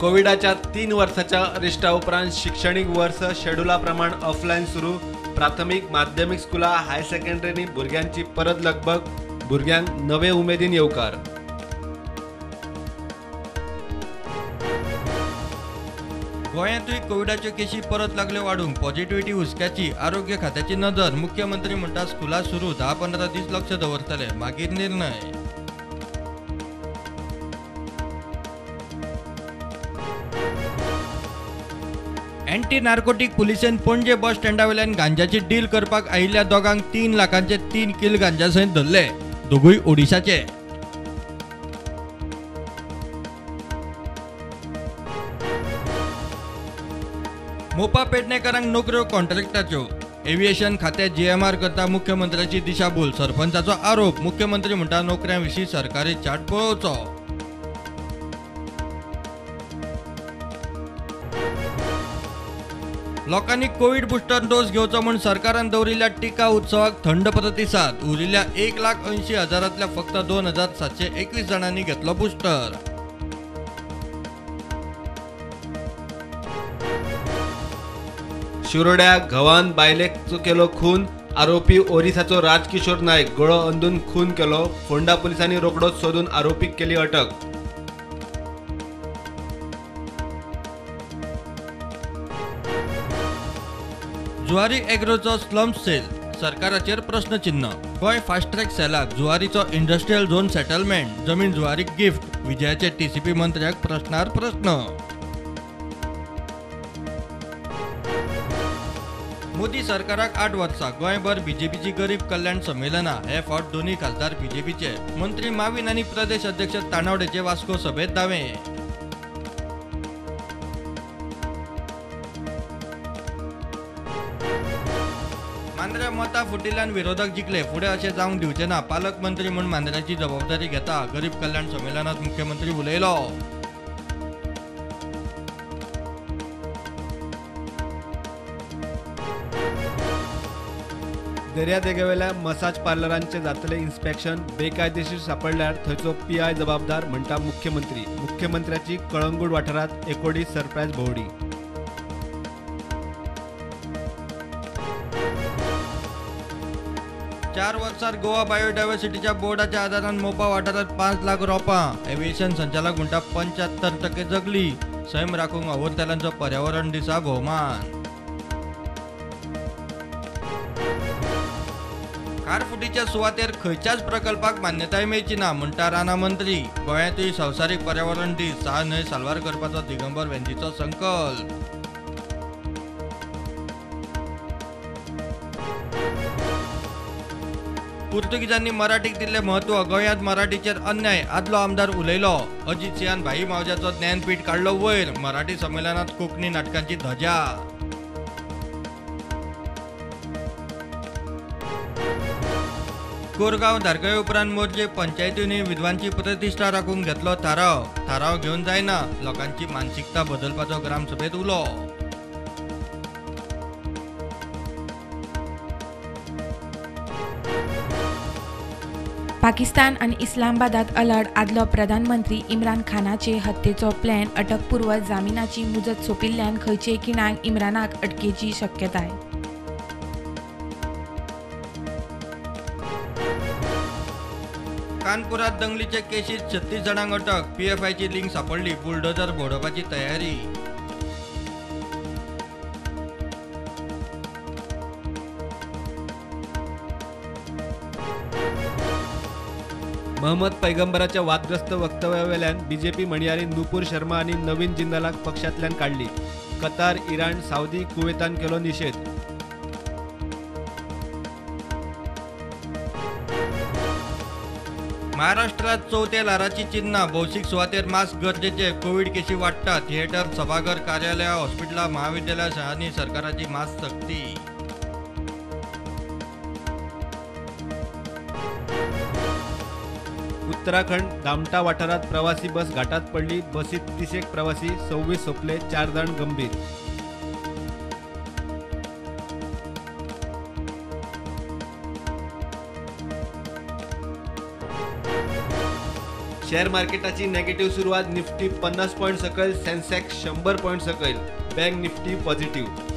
कोविडाच्या 3 वर्साच्या अरिष्टा उपरांत शिक्षणीक वर्स शेड्युलाप्रमाण ऑफलायन सुरू. प्राथमिक माध्यमिक स्कुला हाय सेकंडरीनी भुरग्यांची परत लगबग. भुरग्यांक नवे उमेदीन येवकार. गोंयांतूय कोविडाच्यो केशी परत लागल्यो वाढूंक. पॉझिटिव्हिटी हुस्क्याची. आरोग्य खात्याची नदर. मुख्यमंत्री म्हणटा स्कुला सुरू 10-15 दीस लक्ष दवरतले, मागीर निर्णय. एंटी नार्कोटीक पुलिसेन पणजे बस स्टँडावेल्यान गांजाची डील करपाक आयिल्ल्या दोगांक 3 लाखांचे 3 किल गांजा सयत धरले. दोगूय ओडिशाचे. मोपा पेडणेकारांक नोकऱ्यो कॉन्ट्रॅक्टाच्यो. एव्हिएशन खाते जीएमआर करता मुख्यमंत्र्याची दिशाभूल. सरपंचाचो आरोप. मुख्यमंत्री म्हणटा नोकऱ्यांविशीं सरकारी चार्ट पळोवचो. लोकांनी कोविड बुस्टर डोस घेवचो म्हूण सरकारान दवरिल्ल्या टिका उत्सवाक थंड प्रतिसाद. उरिल्ल्या 1,80,000 फक्त 2,721 जाणांनी घेतलो बुस्टर. शिरोड्या घवान बायलेक केलो खून. आरोपी ओरिसाचो राजकिशोर नायक गळो अंदून खून केलो. फोंडा पुलिसांनी रोखडोच सोदून आरोपीक केली अटक. जुवारी एग्रोचो स्लम सेल. सरकाराचेर प्रश्नचिन्ह. गोंय फास्ट ट्रॅक सेलाक जुवारीचो इंडस्ट्रियल झोन सेटलमेंट. जमीन जुवारीक गिफ्ट. विजयाचे टीसीपी मंत्र्याक प्रश्नार प्रश्न. मोदी सरकाराक 8 वर्सां. गोंयभर बीजेपीची गरीब कल्याण संमेलना. हे फावट दोन्ही खासदार बीजेपीचे. मंत्री माविन आनी प्रदेश अध्यक्ष तानावडेचे वास्को सभेत दावे. मांद्र्या मतां फुटिल्ल्यान विरोधक जिखले. फुडें अशें जावंक दिवचे ना. पालकमंत्री म्हूण मांद्र्याची जबाबदारी घेता. गरीब कल्याण संमेलनात मुख्यमंत्री उलयलो. दर्यादेगेवेल्या मसाज पार्लरांचे जातले इन्स्पेक्शन. बेकायदेशीर सापडल्यार थंयचो पीआय जबाबदार म्हणटा मुख्यमंत्री. मुख्यमंत्र्याची कळंगूट वाठारांत एकोडी सरप्रायज भोंवडी. 4 वर्सांत गोवा बायोडायव्हर्सिटीच्या बोर्डाच्या आदारान मोपा वाठारांत 5 लाख रोपां. एव्हिएशन संचालक म्हणटा 75% जगली. सैम राखूंक अवरतेलांचो पर्यावरण दिसा भोवमान. खारफुटीच्या सुवातेर खंयच्याच प्रकल्पाक मान्यताय मेळची ना म्हणटा राना मंत्री. गोंयांतूय संवसारीक पर्यावरण दीस. 6 न्हंय साल्वार करपाचो दिगंबर वेंदीचो संकल्प. पुर्तुगीजांनी मराठीक दिल्ले महत्व. गोंयांत मराठीचेर अन्याय. आदलो आमदार उलयलो. अजित सिंहान भाई मावज्याचो ज्ञानपीठ काडलो वयर. मराठी संमेलनात कोंकणी नाटकांची धजा. कोरगांव धारगळे उपरांत मोर्चे. पंचायतींनी विद्वांची प्रतिश्ठा राखूंक घेतलो थाराव. थाराव घेवन जायना. लोकांची मानसिकता बदलपाचो ग्रामसभेत उलो. पाकिस्तान आनी इस्लामाबादात अलर्ट. आदलो प्रधानमंत्री इम्रान खानाचे हत्येचो प्लॅन. अटकपूर्व जामिनाची मुजत सोंपिल्ल्यान खंयचेय खिणाक इम्रानाक अटकेची शक्यताय. कानपुरात दंगलीचे केशीत 36 जाणांक अटक. पीएफआयची लिंक सापडली. बुलडोजर भोंवडोवपाची तयारी. महम्मद पैगंबराच्या वादग्रस्त वक्तव्यावेल्यान बीजेपी म्हणयारी नुपूर शर्मा आनी नवीन जिंदालाक पक्षांतल्यान काडली. कतार, इराण, सावदी, कुवेतान केलो निषेध. महाराष्ट्रात चवथे ल्हाराची चिन्हां. भौशीक सुवातेर मास्क गरजेचे. कोविड केशी वाडटात. थिएटर, सभाघर, कार्यालयां, हॉस्पिटलां, महाविद्यालयां, शाळांनी सरकाराची मास्क सक्ती. उत्तराखंड दामटा वाठारात प्रवासी बस घाटात पडली. बसीत 30 प्रवासी. 26 सोंपले. 4 जण गंभीर. शेअर मार्केटाची नेगेटिव्ह सुरुवात. निफ्टी 50 पॉईंट सकयल, सेन्सेक्स 100 पॉईंट सकयल, बँक निफ्टी पॉझिटिव्ह.